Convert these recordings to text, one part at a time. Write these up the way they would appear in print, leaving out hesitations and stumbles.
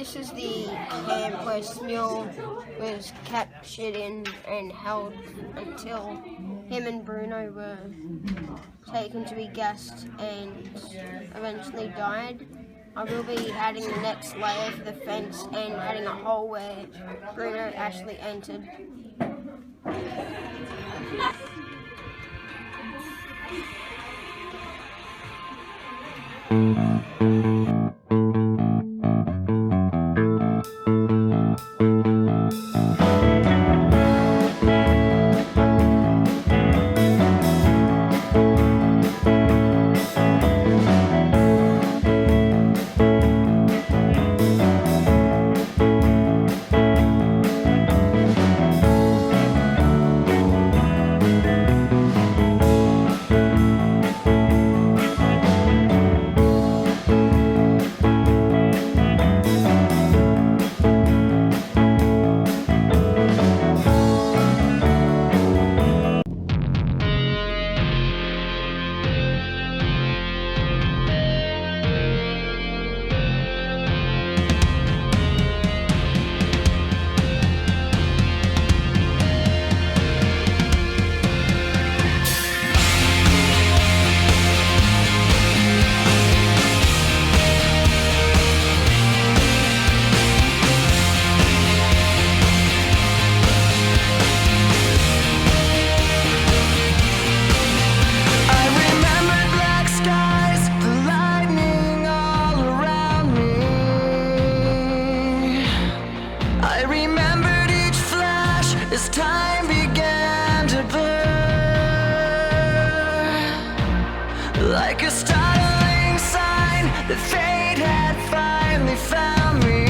this is the camp where Smule was captured in and held until him and Bruno were taken to be gassed and eventually died. I will be adding the next layer for the fence and adding a hole where Bruno actually entered. As time began to blur, like a startling sign that fate had finally found me,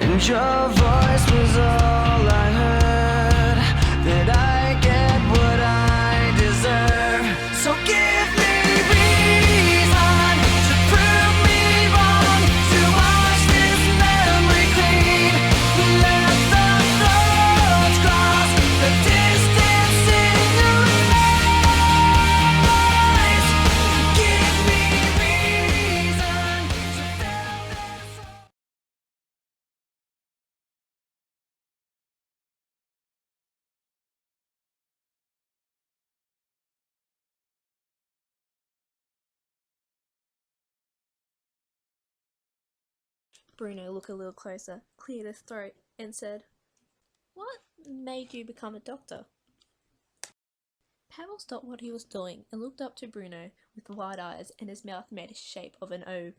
and your voice was all I heard, that I get what I deserve. So give me reason to prove me wrong, to wash this memory clean. Let the thoughts cross the distance in your eyes. Give me reason to fill this hole. Bruno looked a little closer, cleared his throat, and said, "What made you become a doctor?" Pavel stopped what he was doing and looked up to Bruno with wide eyes, and his mouth made a shape of an O.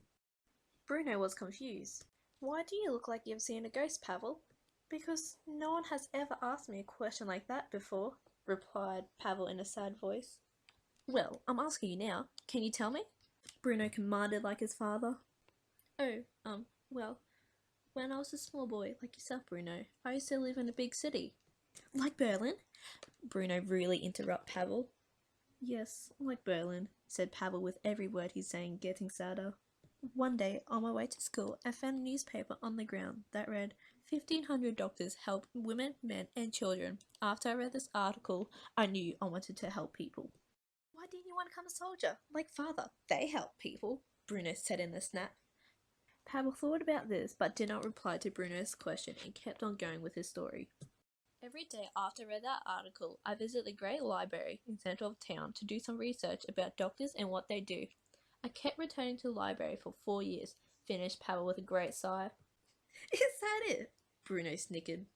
Bruno was confused. "Why do you look like you've seen a ghost, Pavel?" "Because no one has ever asked me a question like that before," replied Pavel in a sad voice. "Well, I'm asking you now. Can you tell me?" Bruno commanded like his father. "Oh, well, when I was a small boy, like yourself, Bruno, I used to live in a big city." "Like Berlin?" Bruno really interrupted Pavel. "Yes, like Berlin," said Pavel with every word he's saying getting sadder. "One day, on my way to school, I found a newspaper on the ground that read, 1,500 doctors help women, men, and children. After I read this article, I knew I wanted to help people." "Why didn't you want to become a soldier? Like father, they help people," Bruno said in a snap. Pavel thought about this, but did not reply to Bruno's question and kept on going with his story. "Every day after I read that article, I visit the great library in the centre of town to do some research about doctors and what they do. I kept returning to the library for 4 years," finished Pavel with a great sigh. "Is that it?" Bruno snickered.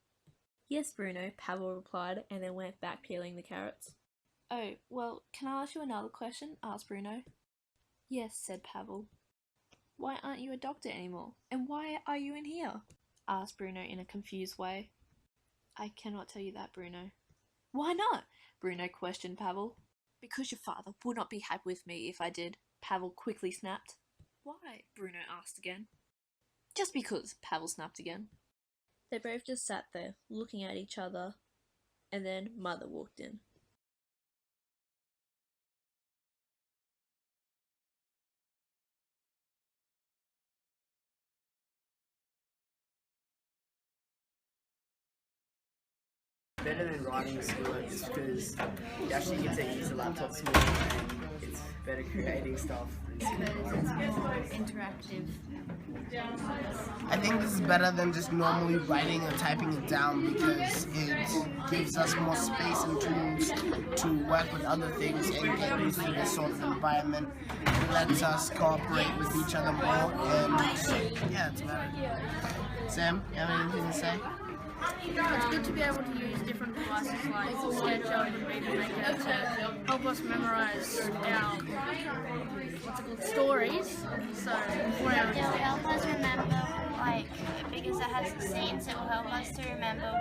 "Yes, Bruno," Pavel replied, and then went back peeling the carrots. "Oh, well, can I ask you another question?" asked Bruno. "Yes," said Pavel. "Why aren't you a doctor anymore? And why are you in here?" asked Bruno in a confused way. "I cannot tell you that, Bruno." "Why not?" Bruno questioned Pavel. "Because your father would not be happy with me if I did," Pavel quickly snapped. "Why?" Bruno asked again. "Just because," Pavel snapped again. They both just sat there, looking at each other, and then Mother walked in. better than writing school just because you actually get to use the laptops more and it's better creating stuff. Because it's more interactive. I think this is better than just normally writing or typing it down because it gives us more space and tools to work with other things and get used to this sort of environment. It lets us cooperate with each other more and yeah, it's better. Sam, you have anything to say? It's good to be able to use different devices like SketchUp and Movie Maker to help us memorize our stories. So It'll help us remember, like, because it has the scenes, it will help us to remember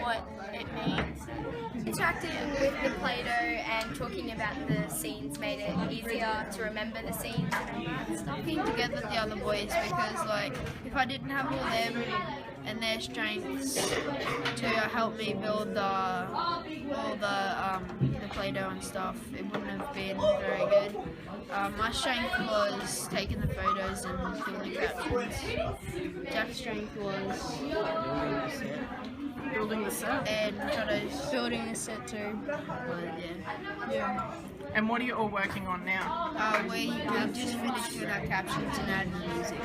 what it means. Interacting with the Play-Doh and talking about the scenes made it easier to remember the scenes and stuff. working together with the other boys because, like, if I didn't have all them and their strengths to help me build the Play-Doh and stuff, it wouldn't have been very good. My strength was taking the photos and filming captions. Jack's strength was Building the set. and Shadows building the set too. But yeah. And what are you all working on now? We just finished doing our captions and adding music.